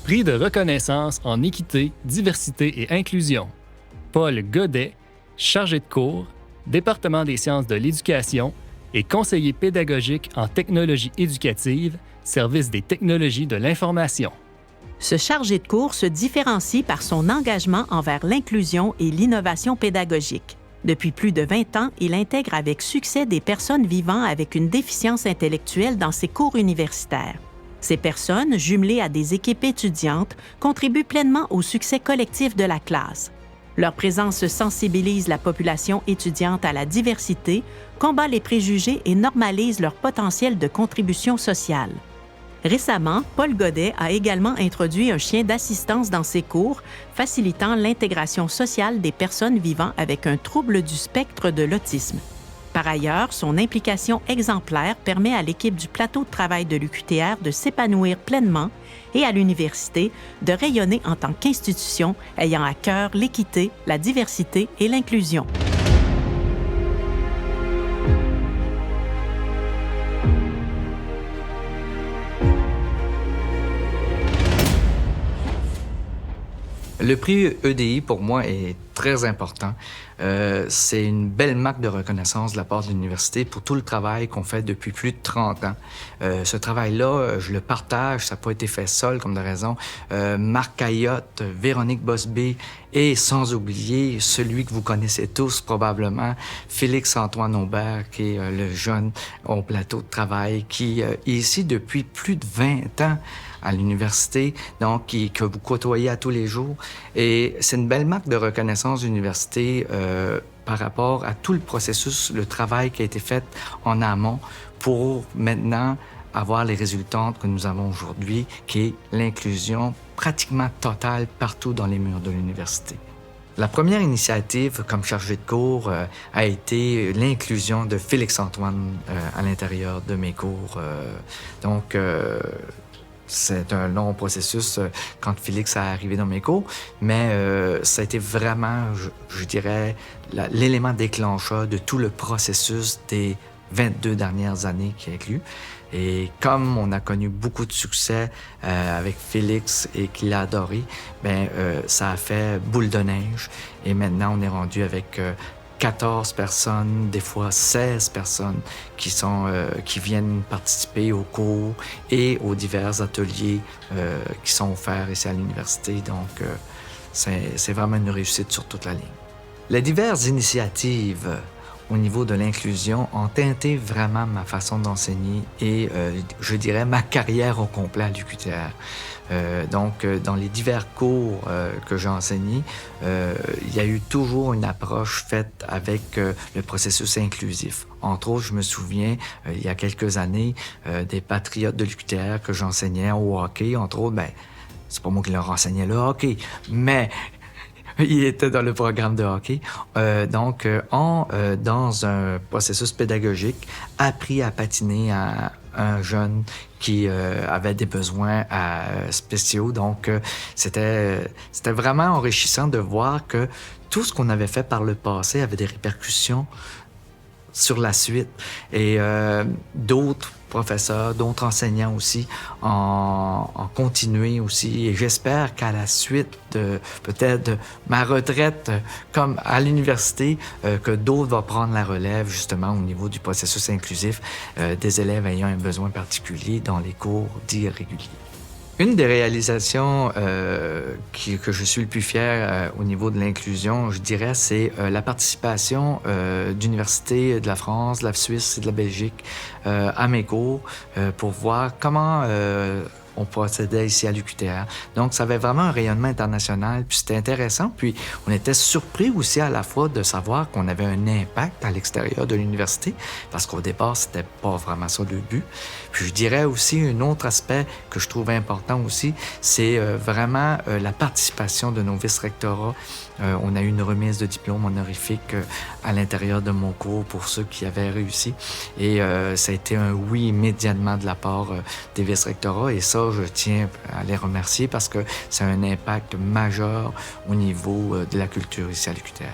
Prix de reconnaissance en équité, diversité et inclusion. Paul Godet, chargé de cours, département des sciences de l'éducation et conseiller pédagogique en technologie éducative, service des technologies de l'information. Ce chargé de cours se différencie par son engagement envers l'inclusion et l'innovation pédagogique. Depuis plus de 20 ans, il intègre avec succès des personnes vivant avec une déficience intellectuelle dans ses cours universitaires. Ces personnes, jumelées à des équipes étudiantes, contribuent pleinement au succès collectif de la classe. Leur présence sensibilise la population étudiante à la diversité, combat les préjugés et normalise leur potentiel de contribution sociale. Récemment, Paul Godet a également introduit un chien d'assistance dans ses cours, facilitant l'intégration sociale des personnes vivant avec un trouble du spectre de l'autisme. Par ailleurs, son implication exemplaire permet à l'équipe du plateau de travail de l'UQTR de s'épanouir pleinement et à l'université de rayonner en tant qu'institution ayant à cœur l'équité, la diversité et l'inclusion. Le prix EDI, pour moi, est très important. C'est une belle marque de reconnaissance de la part de l'université pour tout le travail qu'on fait depuis plus de 30 ans. Ce travail-là, je le partage, ça n'a pas été fait seul, comme de raison. Marc Caillotte, Véronique Bosbé et sans oublier celui que vous connaissez tous probablement, Félix-Antoine Aubert, qui est le jeune au plateau de travail, qui est ici depuis plus de 20 ans à l'université, donc que vous côtoyez à tous les jours. Et c'est une belle marque de reconnaissance de l'université par rapport à tout le processus, le travail qui a été fait en amont pour maintenant avoir les résultats que nous avons aujourd'hui, qui est l'inclusion pratiquement totale partout dans les murs de l'université. La première initiative comme chargé de cours a été l'inclusion de Félix-Antoine à l'intérieur de mes cours. C'est un long processus quand Félix est arrivé dans mes cours, mais ça a été vraiment, je dirais, l'élément déclencheur de tout le processus des 22 dernières années qui inclut. Et comme on a connu beaucoup de succès avec Félix et qu'il a adoré, ça a fait boule de neige. Et maintenant, on est rendu avec 14 personnes, des fois 16 personnes qui viennent participer aux cours et aux divers ateliers qui sont offerts ici à l'université. Donc, c'est vraiment une réussite sur toute la ligne. Les diverses initiatives au niveau de l'inclusion ont teinté vraiment ma façon d'enseigner et, je dirais, ma carrière au complet à l'UQTR. Dans les divers cours que j'ai enseignés, il y a eu toujours une approche faite avec le processus inclusif. Entre autres, je me souviens, il y a quelques années, des patriotes de l'UQTR que j'enseignais au hockey. Entre autres, c'est pas moi qui leur enseignais le hockey, mais il était dans le programme de hockey. Dans un processus pédagogique, appris à patiner à un jeune qui avait des besoins spéciaux. Donc, c'était vraiment enrichissant de voir que tout ce qu'on avait fait par le passé avait des répercussions sur la suite. Et d'autres professeurs, d'autres enseignants aussi ont continué aussi. Et j'espère qu'à la suite de peut-être de ma retraite comme à l'université, que d'autres vont prendre la relève justement au niveau du processus inclusif des élèves ayant un besoin particulier dans les cours dits réguliers. Une des réalisations que je suis le plus fier au niveau de l'inclusion, je dirais, c'est la participation d'universités de la France, de la Suisse et de la Belgique à mes cours pour voir comment on procédait ici à l'UQTR. Donc, ça avait vraiment un rayonnement international, puis c'était intéressant. Puis, on était surpris aussi à la fois de savoir qu'on avait un impact à l'extérieur de l'université, parce qu'au départ, c'était pas vraiment ça le but. Puis, je dirais aussi un autre aspect que je trouve important aussi, c'est vraiment la participation de nos vice-rectorats. On a eu une remise de diplôme honorifique à l'intérieur de mon cours pour ceux qui avaient réussi. Et ça a été un oui immédiatement de la part des vice-rectorats. Et ça, je tiens à les remercier parce que c'est un impact majeur au niveau de la culture ici à l'UQTR.